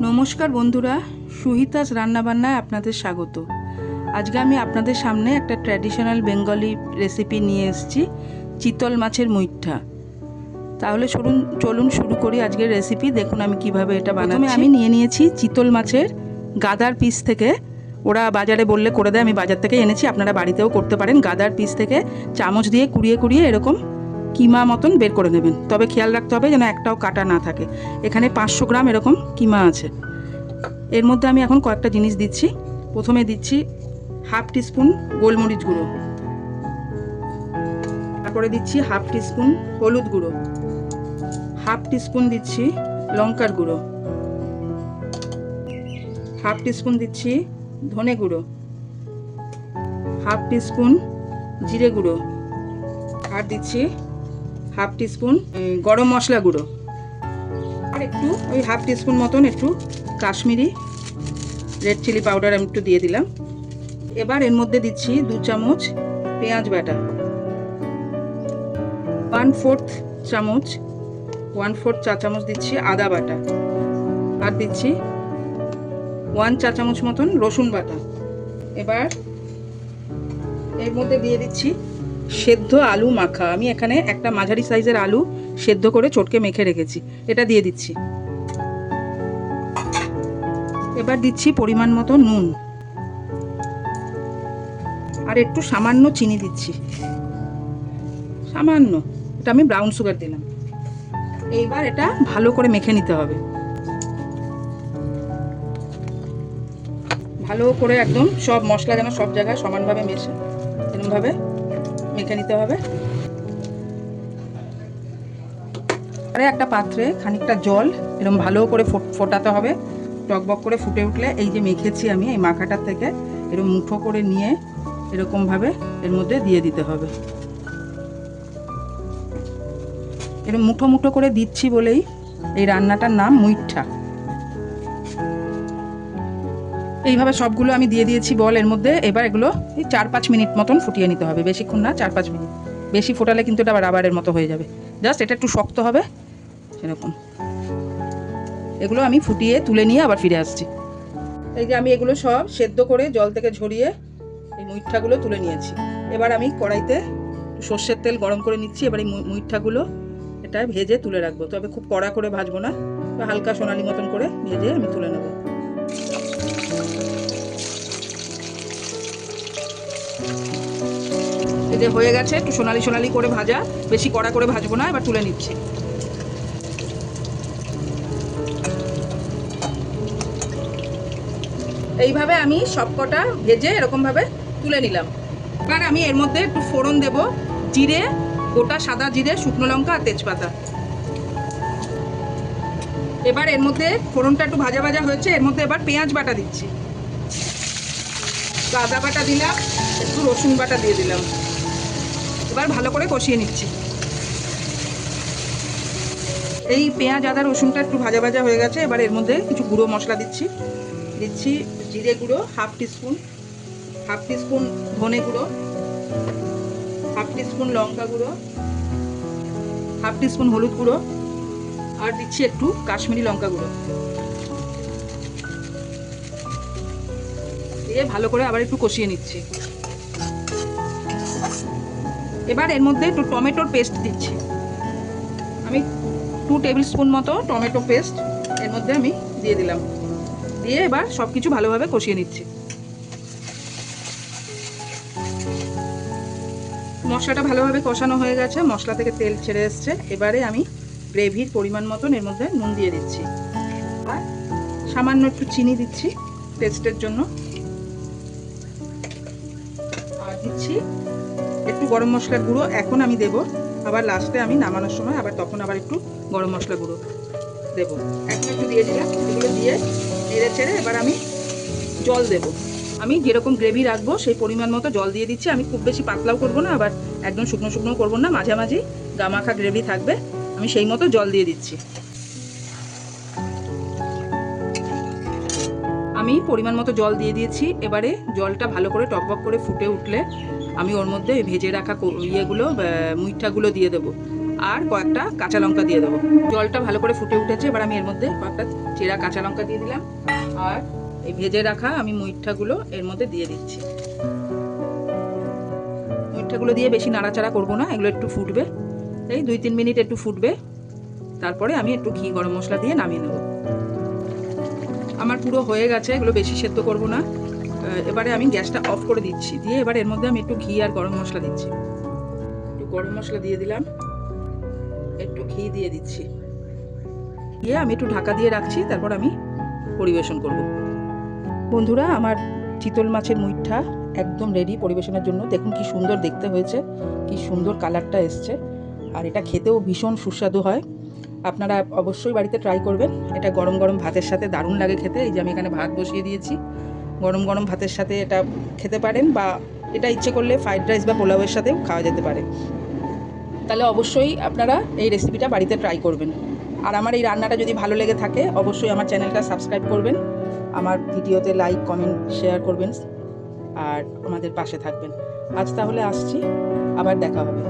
নমস্কার বন্ধুরা, সুহিতাস রান্নাবান্নায় আপনাদের স্বাগত। আজকে আমি আপনাদের সামনে একটা ট্র্যাডিশনাল বেঙ্গলি রেসিপি নিয়ে এসেছি, চিতল মাছের মুইঠা। তাহলে চলুন শুরু করি আজকের রেসিপি। দেখুন আমি কিভাবে এটা বানাচ্ছি। আমি নিয়ে নিয়েছি চিতল মাছের গাদার পিস থেকে। ওরা বাজারে বললে করে দেয়, আমি বাজার থেকে এনেছি, আপনারা বাড়িতেও করতে পারেন। গাদার পিস থেকে চামচ দিয়ে কুড়িয়ে এরকম কিমা মতন বের করে নেবেন। তবে খেয়াল রাখতে হবে যেন একটাও কাটা না থাকে। এখানে 500 গ্রাম এরকম কিমা আছে। এর মধ্যে আমি এখন কয়েকটা জিনিস দিচ্ছি। প্রথমে দিচ্ছি হাফ টিস্পুন গোলমরিচ গুঁড়ো, তারপরে দিচ্ছি হাফ টিস্পুন হলুদ গুঁড়ো, হাফ টিস্পুন দিচ্ছি লঙ্কার গুঁড়ো, হাফ টিস্পুন দিচ্ছি ধনে গুঁড়ো, হাফ টিস্পুন জিরে গুঁড়ো, আর দিচ্ছি হাফ টিস্পুন গরম মশলা গুঁড়ো, আর একটু ওই হাফ টিস্পুন মতন একটু কাশ্মীরি রেড চিলি পাউডার আমি একটু দিয়ে দিলাম। এবার এর মধ্যে দিচ্ছি 2 চামচ পেঁয়াজ বাটা, 1/4 চা চামচ দিচ্ছি আদা বাটা, আর দিচ্ছি 1 চা চামচ মতন রসুন বাটা। এবার এর মধ্যে দিয়ে দিচ্ছি সেদ্ধ আলু মাখা। আমি এখানে একটা মাঝারি সাইজের আলু সেদ্ধ করে চটকে মেখে রেখেছি, এটা দিয়ে দিচ্ছি। এবার দিচ্ছি পরিমাণ মতো নুন, আর একটু সামান্য চিনি দিচ্ছি, সামান্য, এটা আমি ব্রাউন সুগার দিলাম। এইবার এটা ভালো করে মেখে নিতে হবে, ভালো করে একদম সব মশলা যেন সব জায়গায় সমানভাবে মেশে, এরকমভাবে মেখে নিতে হবে। আর একটা পাত্রে খানিকটা জল এরকম ভালো করে ফোটাতে হবে। টকবক করে ফুটে উঠলে এই যে মেখেছি আমি, এই মাখাটার থেকে এরকম মুঠো করে নিয়ে এরকমভাবে এর মধ্যে দিয়ে দিতে হবে। এরকম মুঠো মুঠো করে দিচ্ছি বলেই এই রান্নাটার নাম মুইঠা। এইভাবে সবগুলো আমি দিয়ে দিয়েছি বল এর মধ্যে। এবার এগুলো এই 4-5 মিনিট মতন ফুটিয়ে নিতে হবে, বেশিক্ষণ না, 4-5 মিনিট। বেশি ফোটালে কিন্তু এটা রাবারের মতো হয়ে যাবে, জাস্ট এটা একটু শক্ত হবে সেরকম। এগুলো আমি ফুটিয়ে তুলে নিয়ে আবার ফিরে আসছি। এই যে আমি এগুলো সব সেদ্ধ করে জল থেকে ঝরিয়ে এই মুইঠাগুলো তুলে নিয়েছি। এবার আমি কড়াইতে সর্ষের তেল গরম করে নিচ্ছি। এবার এই মুইঠাগুলো এটা ভেজে তুলে রাখবো, তবে খুব কড়া করে ভাজবো না, হালকা সোনালি মতন করে ভেজে আমি তুলে নেবো। এই যে হয়ে গেছে, একটু সোনালি সোনালি করে ভাজা, বেশি কড়া করে ভাজবো না। এবার তুলে নিচ্ছি। এইভাবে আমি সবকটা ভেজে এরকমভাবে তুলে নিলাম। এবার আমি এর মধ্যে একটু ফোড়ন দেব, জিরে, গোটা সাদা জিরে, শুকনো লঙ্কা আর তেজপাতা। এবার এর মধ্যে ফোড়নটা একটু ভাজা ভাজা হয়েছে, এর মধ্যে এবার পেঁয়াজ বাটা দিচ্ছি, আদা বাটা দিলাম, একটু রসুন বাটা দিয়ে দিলাম। এবার ভালো করে কষিয়ে নিচ্ছি। এই পেঁয়াজ আদা রসুনটা একটু ভাজা ভাজা হয়ে গেছে। এবার এর মধ্যে কিছু গুঁড়ো মশলা দিচ্ছি জিরে গুঁড়ো হাফ টিস্পুন ধনে গুঁড়ো, হাফ টিস্পুন লঙ্কা গুঁড়ো, হাফ টিস্পুন হলুদ গুঁড়ো, আর দিচ্ছি একটু কাশ্মীরি লঙ্কা গুঁড়ো। দিয়ে ভালো করে আবার একটু কষিয়ে নিচ্ছি। এবার এর মধ্যে একটু টমেটোর পেস্ট দিচ্ছি। আমি 2 টেবিল স্পুন মতো টমেটো পেস্ট এর মধ্যে আমি দিয়ে দিলাম। দিয়ে এবার সব কিছু ভালোভাবে কষিয়ে নিচ্ছি। মশলাটা ভালোভাবে কষানো হয়ে গেছে, মশলা থেকে তেল ছেড়ে এসছে। এবারে আমি গ্রেভির পরিমাণ মতন এর মধ্যে নুন দিয়ে দিচ্ছি, আর সামান্য একটু চিনি দিচ্ছি টেস্টের জন্য, আর দিচ্ছি একটু গরম মশলার গুঁড়ো। এখন আমি দেব, আবার লাস্টে আমি নামানোর সময় আবার তখন আবার একটু গরম মশলা গুঁড়ো দেবো। এখন একটু দিয়ে দিলাম। এগুলো দিয়ে নেড়ে ছেড়ে এবার আমি জল দেব। আমি যেরকম গ্রেভি রাখবো সেই পরিমাণ মতো জল দিয়ে দিচ্ছি। আমি খুব বেশি পাতলাও করবো না, আবার একদম শুকনো শুকনো করবো না, মাঝামাঝি গামাখা গ্রেভি থাকবে। আমি সেই মতো জল দিয়ে দিচ্ছি। আমি পরিমাণ মতো জল দিয়ে দিয়েছি। এবারে জলটা ভালো করে টকবক করে ফুটে উঠলে আমি ওর মধ্যে ভেজে রাখা মুইঠাগুলো দিয়ে দেবো। আর কয়েকটা কাঁচা লঙ্কা দিয়ে দেবো। জলটা ভালো করে ফুটে উঠেছে, এবার আমি এর মধ্যে কয়েকটা চেরা কাঁচা লঙ্কা দিয়ে দিলাম আর এই ভেজে রাখা আমি মুইঠাগুলো এর মধ্যে দিয়ে দিচ্ছি। মুইঠাগুলো দিয়ে বেশি নাড়াচাড়া করবো না, এগুলো একটু ফুটবে, এই 2-3 মিনিট একটু ফুটবে, তারপরে আমি একটু ঘি গরম মশলা দিয়ে নামিয়ে নেব। আমার পুরো হয়ে গেছে, এগুলো বেশি সেদ্ধ করব না। এবারে আমি গ্যাসটা অফ করে দিচ্ছি, দিয়ে এবার এর মধ্যে আমি একটু ঘি আর গরম মশলা দিচ্ছি। একটু গরম মশলা দিয়ে দিলাম, একটু ঘি দিয়ে দিচ্ছি, দিয়ে আমি একটু ঢাকা দিয়ে রাখছি, তারপর আমি পরিবেশন করব। বন্ধুরা, আমার চিতল মাছের মুইঠা একদম রেডি পরিবেশনের জন্য। দেখুন কি সুন্দর দেখতে হয়েছে, কি সুন্দর কালারটা এসছে, আর এটা খেতেও ভীষণ সুস্বাদু হয়। আপনারা অবশ্যই বাড়িতে ট্রাই করবেন। এটা গরম গরম ভাতের সাথে দারুণ লাগে খেতে। এই যে আমি এখানে ভাত বসিয়ে দিয়েছি, গরম গরম ভাতের সাথে এটা খেতে পারেন, বা এটা ইচ্ছে করলে ফ্রাইড রাইস বা পোলাওয়ের সাথেও খাওয়া যেতে পারে। তাহলে অবশ্যই আপনারা এই রেসিপিটা বাড়িতে ট্রাই করবেন। আর আমার এই রান্নাটা যদি ভালো লেগে থাকে অবশ্যই আমার চ্যানেলটা সাবস্ক্রাইব করবেন, আমার ভিডিওতে লাইক কমেন্ট শেয়ার করবেন আর আমাদের পাশে থাকবেন। আজ তাহলে আসছি, আবার দেখা হবে।